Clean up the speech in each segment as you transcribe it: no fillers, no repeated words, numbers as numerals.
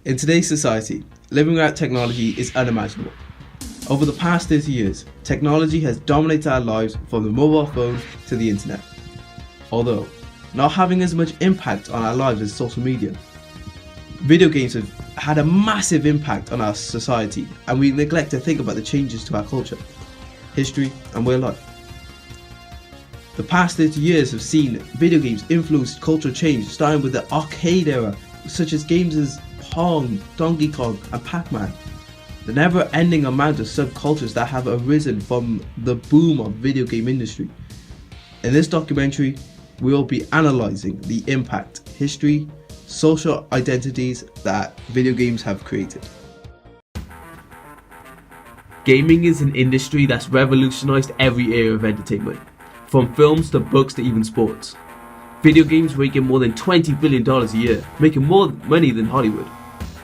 In today's society, living without technology is unimaginable. Over the past 30 years, technology has dominated our lives from the mobile phone to the internet. Although not having as much impact on our lives as social media, video games have had a massive impact on our society, and we neglect to think about the changes to our culture, history and way of life. The past 30 years have seen video games influence cultural change, starting with the arcade era, such as games as Pong, Donkey Kong and Pac-Man. The never-ending amount of subcultures that have arisen from the boom of video game industry. In this documentary, we will be analysing the impact, history, social identities that video games have created. Gaming is an industry that's revolutionised every area of entertainment, from films to books to even sports. Video games rake in more than $20 billion a year, making more money than Hollywood.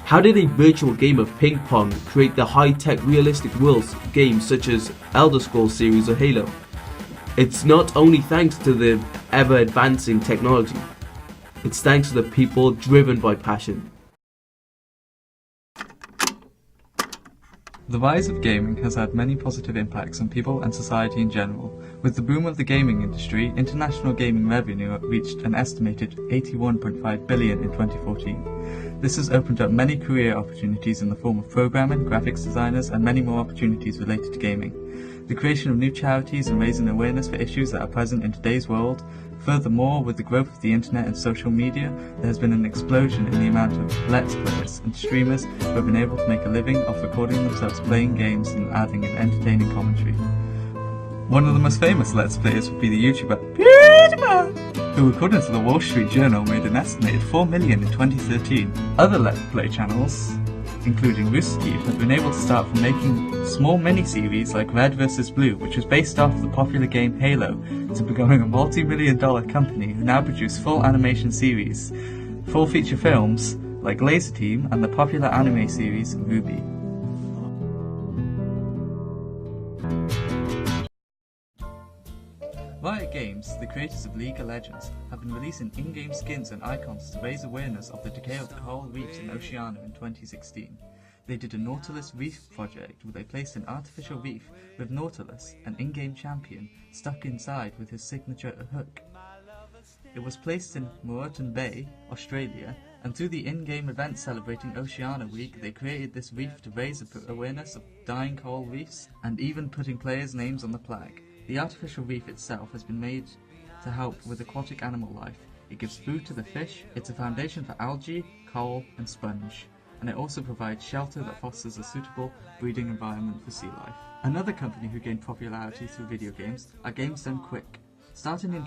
How did a virtual game of ping pong create the high-tech realistic worlds games such as Elder Scrolls series or Halo? It's not only thanks to the ever-advancing technology, it's thanks to the people driven by passion. The rise of gaming has had many positive impacts on people and society in general. With the boom of the gaming industry, international gaming revenue reached an estimated $81.5 billion in 2014. This has opened up many career opportunities in the form of programming, graphics designers, and many more opportunities related to gaming. The creation of new charities and raising awareness for issues that are present in today's world. Furthermore, with the growth of the internet and social media, there has been an explosion in the amount of Let's Players and streamers who have been able to make a living off recording themselves playing games and adding an entertaining commentary. One of the most famous Let's Players would be the YouTuber PewDiePie, who according to the Wall Street Journal made an estimated $4 million in 2013. Other Let's Play channels, including Rooster Teeth, have been able to start from making small mini-series like Red vs. Blue, which was based off the popular game Halo, to becoming a multi-million-dollar company who now produce full animation series, full feature films like Laser Team and the popular anime series RWBY. Riot Games, the creators of League of Legends, have been releasing in-game skins and icons to raise awareness of the decay of the coral reefs in Oceania in 2016. They did a Nautilus Reef project where they placed an artificial reef with Nautilus, an in-game champion, stuck inside with his signature hook. It was placed in Moreton Bay, Australia, and through the in-game event celebrating Oceania Week, they created this reef to raise awareness of dying coral reefs and even putting players' names on the flag. The artificial reef itself has been made to help with aquatic animal life. It gives food to the fish, it's a foundation for algae, coral and sponge, and it also provides shelter that fosters a suitable breeding environment for sea life. Another company who gained popularity through video games are Games Done Quick. Starting in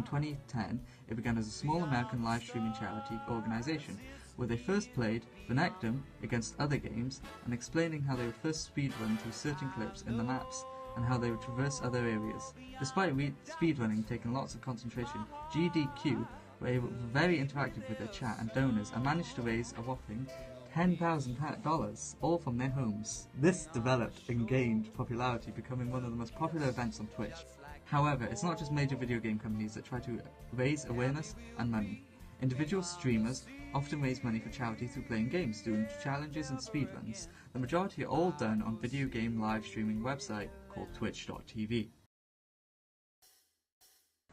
2010, it began as a small American live streaming charity organization, where they first played Venectum against other games and explaining how they would first speedrun through certain clips in the maps and how they would traverse other areas. Despite speedrunning taking lots of concentration, GDQ were very interactive with their chat and donors and managed to raise a whopping $10,000, all from their homes. This developed and gained popularity, becoming one of the most popular events on Twitch. However, it's not just major video game companies that try to raise awareness and money. Individual streamers often raise money for charity through playing games, doing challenges and speedruns. The majority are all done on video game live streaming website called twitch.tv.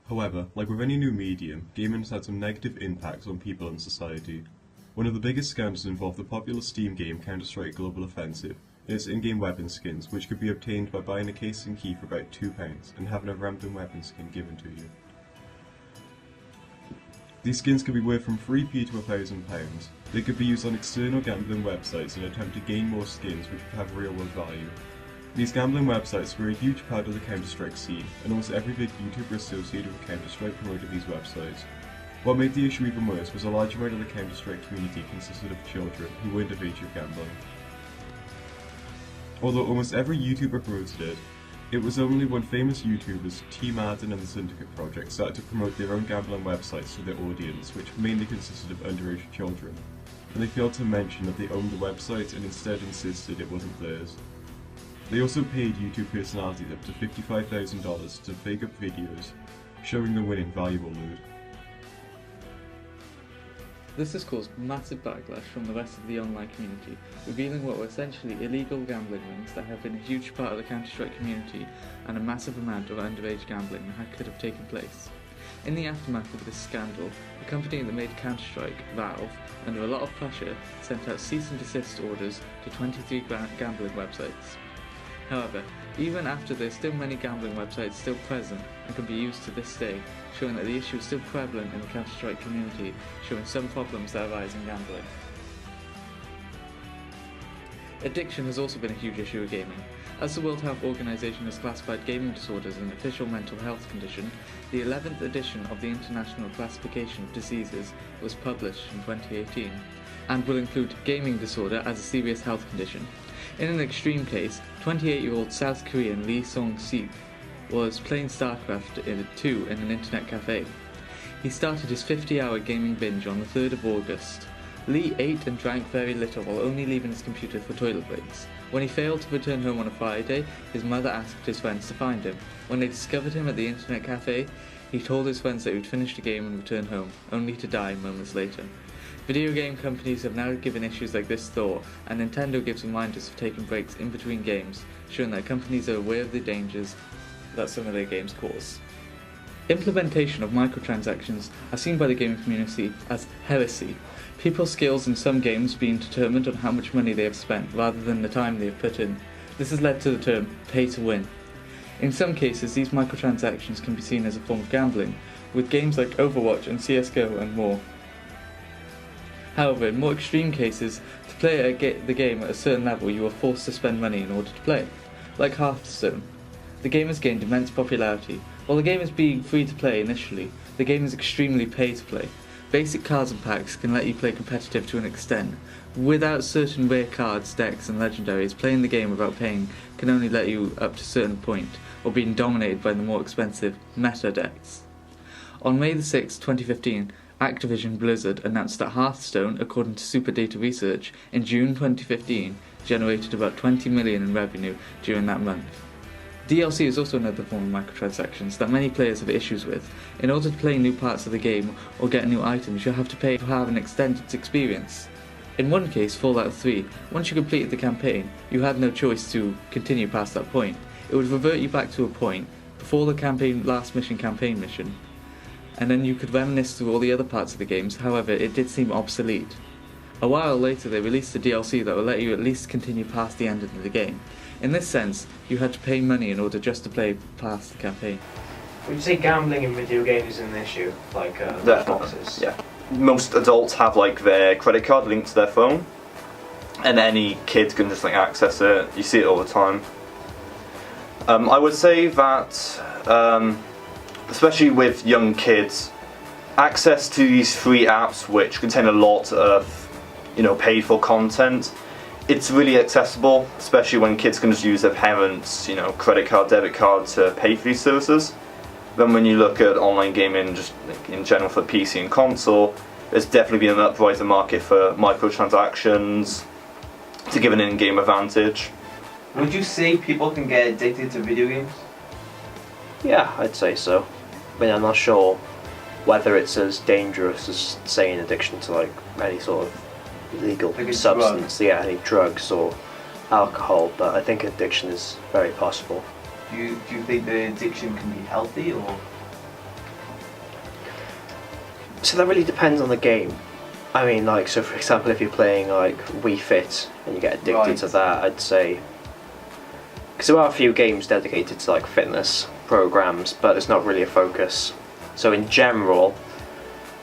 However, like with any new medium, gaming has had some negative impacts on people and society. One of the biggest scams involved the popular Steam game Counter-Strike Global Offensive and its in-game weapon skins, which could be obtained by buying a case and key for about £2 and having a random weapon skin given to you. These skins could be worth from 3p to £1,000. They could be used on external gambling websites in an attempt to gain more skins which would have real world value. These gambling websites were a huge part of the Counter-Strike scene, and almost every big YouTuber associated with Counter-Strike promoted these websites. What made the issue even worse was a large amount of the Counter-Strike community consisted of children who weren't of age of gambling. Although almost every YouTuber promoted it, it was only when famous YouTubers, Team Arden and the Syndicate Project, started to promote their own gambling websites to their audience, which mainly consisted of underage children, and they failed to mention that they owned the website and instead insisted it wasn't theirs. They also paid YouTube personalities up to $55,000 to fake up videos showing them winning valuable loot. This has caused massive backlash from the rest of the online community, revealing what were essentially illegal gambling rings that have been a huge part of the Counter-Strike community and a massive amount of underage gambling that could have taken place. In the aftermath of this scandal, the company that made Counter-Strike, Valve, under a lot of pressure, sent out cease and desist orders to 23 gambling websites. However, even after there's still many gambling websites still present and can be used to this day, showing that the issue is still prevalent in the Counter-Strike community, showing some problems that arise in gambling. Addiction has also been a huge issue of gaming. As the World Health Organization has classified gaming disorders as an official mental health condition, the 11th edition of the International Classification of Diseases was published in 2018, and will include gaming disorder as a serious health condition. In an extreme case, 28-year-old South Korean Lee Song-sik was playing StarCraft 2 in an internet cafe. He started his 50-hour gaming binge on the 3rd of August. Lee ate and drank very little while only leaving his computer for toilet breaks. When he failed to return home on a Friday, his mother asked his friends to find him. When they discovered him at the internet cafe, he told his friends that he would finish the game and return home, only to die moments later. Video game companies have now given issues like this thought, and Nintendo gives reminders of taking breaks in between games, showing that companies are aware of the dangers that some of their games cause. Implementation of microtransactions are seen by the gaming community as heresy. People's skills in some games being determined on how much money they have spent rather than the time they have put in. This has led to the term pay to win. In some cases, these microtransactions can be seen as a form of gambling, with games like Overwatch and CSGO and more. However, in more extreme cases, to play the game at a certain level you are forced to spend money in order to play. Like Hearthstone. The game has gained immense popularity. While the game is being free to play initially, the game is extremely pay to play. Basic cards and packs can let you play competitive to an extent. Without certain rare cards, decks and legendaries, playing the game without paying can only let you up to a certain point, or being dominated by the more expensive meta decks. On May the 6th, 2015, Activision Blizzard announced that Hearthstone, according to SuperData Research, in June 2015 generated about 20 million in revenue during that month. DLC is also another form of microtransactions that many players have issues with. In order to play new parts of the game or get new items, you have to pay to have an extended experience. In one case, Fallout 3, once you completed the campaign, you had no choice to continue past that point. It would revert you back to a point before the last campaign mission, and then you could reminisce through all the other parts of the games. However, it did seem obsolete. A while later, they released a DLC that will let you at least continue past the end of the game. In this sense, you had to pay money in order just to play past the campaign. Would you say gambling in video games is an issue, like boxes? Yeah. Most adults have like their credit card linked to their phone, and any kid can just like access it. You see it all the time. I would say that, especially with young kids, access to these free apps which contain a lot of, paid for content, it's really accessible, especially when kids can just use their parents', credit card, debit card to pay for these services. Then when you look at online gaming just in general for PC and console, there's definitely been an uprising market for microtransactions to give an in-game advantage. Would you say people can get addicted to video games? Yeah, I'd say so. I mean, I'm not sure whether it's as dangerous as, say, an addiction to like any sort of illegal substance, any drugs or alcohol, but I think addiction is very possible. Do you think the addiction can be healthy, or? So that really depends on the game. I mean, like, so for example, if you're playing like Wii Fit and you get addicted to that, I'd say, because there are a few games dedicated to like fitness programs, but it's not really a focus. So in general,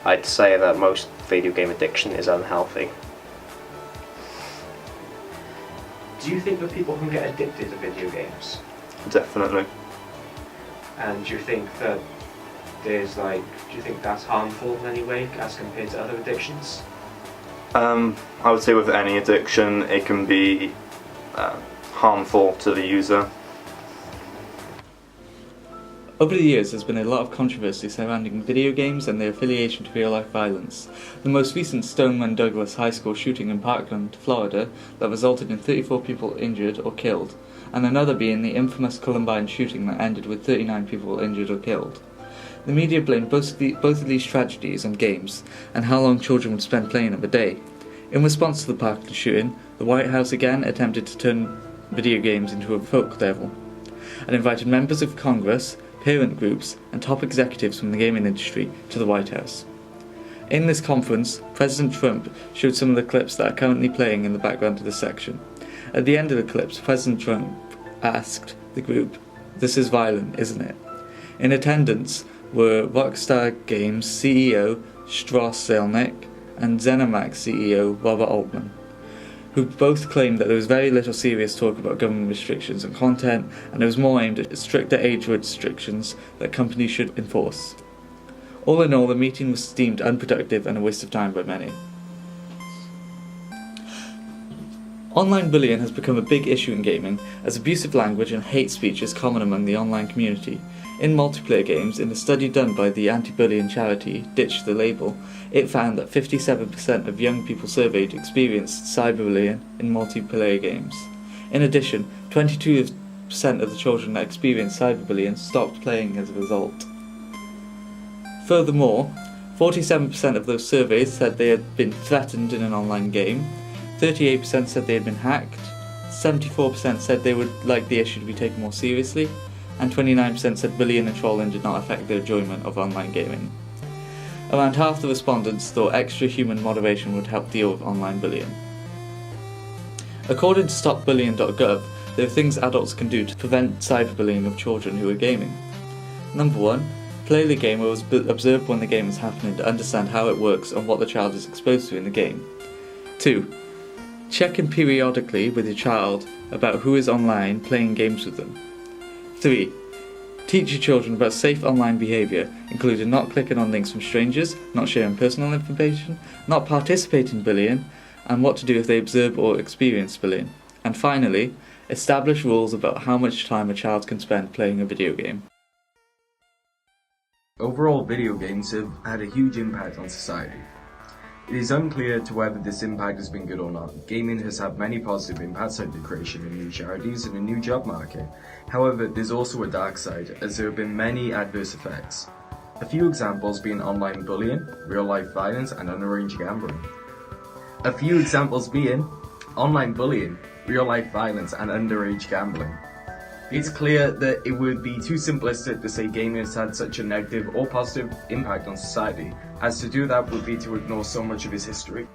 I'd say that most video game addiction is unhealthy. Do you think that people can get addicted to video games? Definitely. And do you think that do you think that's harmful in any way as compared to other addictions? I would say with any addiction, it can be harmful to the user. Over the years, there's been a lot of controversy surrounding video games and their affiliation to real-life violence. The most recent Stoneman Douglas High School shooting in Parkland, Florida, that resulted in 34 people injured or killed, and another being the infamous Columbine shooting that ended with 39 people injured or killed. The media blamed both of these tragedies on games and how long children would spend playing them a day. In response to the Parkland shooting, the White House again attempted to turn video games into a folk level and invited members of Congress, parent groups, and top executives from the gaming industry to the White House. In this conference, President Trump showed some of the clips that are currently playing in the background of this section. At the end of the clips, President Trump asked the group, "This is violent, isn't it?" In attendance were Rockstar Games CEO Strauss Zelnick and ZeniMax CEO Robert Altman, who both claimed that there was very little serious talk about government restrictions on content, and it was more aimed at stricter age restrictions that companies should enforce. All in all, the meeting was deemed unproductive and a waste of time by many. Online bullying has become a big issue in gaming, as abusive language and hate speech is common among the online community. In multiplayer games, in a study done by the anti-bullying charity Ditch the Label, it found that 57% of young people surveyed experienced cyberbullying in multiplayer games. In addition, 22% of the children that experienced cyberbullying stopped playing as a result. Furthermore, 47% of those surveyed said they had been threatened in an online game, 38% said they had been hacked, 74% said they would like the issue to be taken more seriously, and 29% said bullying and trolling did not affect their enjoyment of online gaming. Around half the respondents thought extra human moderation would help deal with online bullying. According to StopBullying.gov, there are things adults can do to prevent cyberbullying of children who are gaming. Number 1. Play the game or observe when the game is happening to understand how it works and what the child is exposed to in the game. 2. Check in periodically with your child about who is online playing games with them. 3. Teach your children about safe online behaviour, including not clicking on links from strangers, not sharing personal information, not participating in bullying, and what to do if they observe or experience bullying. And finally, establish rules about how much time a child can spend playing a video game. Overall, video games have had a huge impact on society. It is unclear to whether this impact has been good or not. Gaming has had many positive impacts like the creation of new charities and a new job market. However, there's also a dark side, as there have been many adverse effects. A few examples being online bullying, real-life violence, and underage gambling. It's clear that it would be too simplistic to say gaming has had such a negative or positive impact on society, as to do that would be to ignore so much of its history.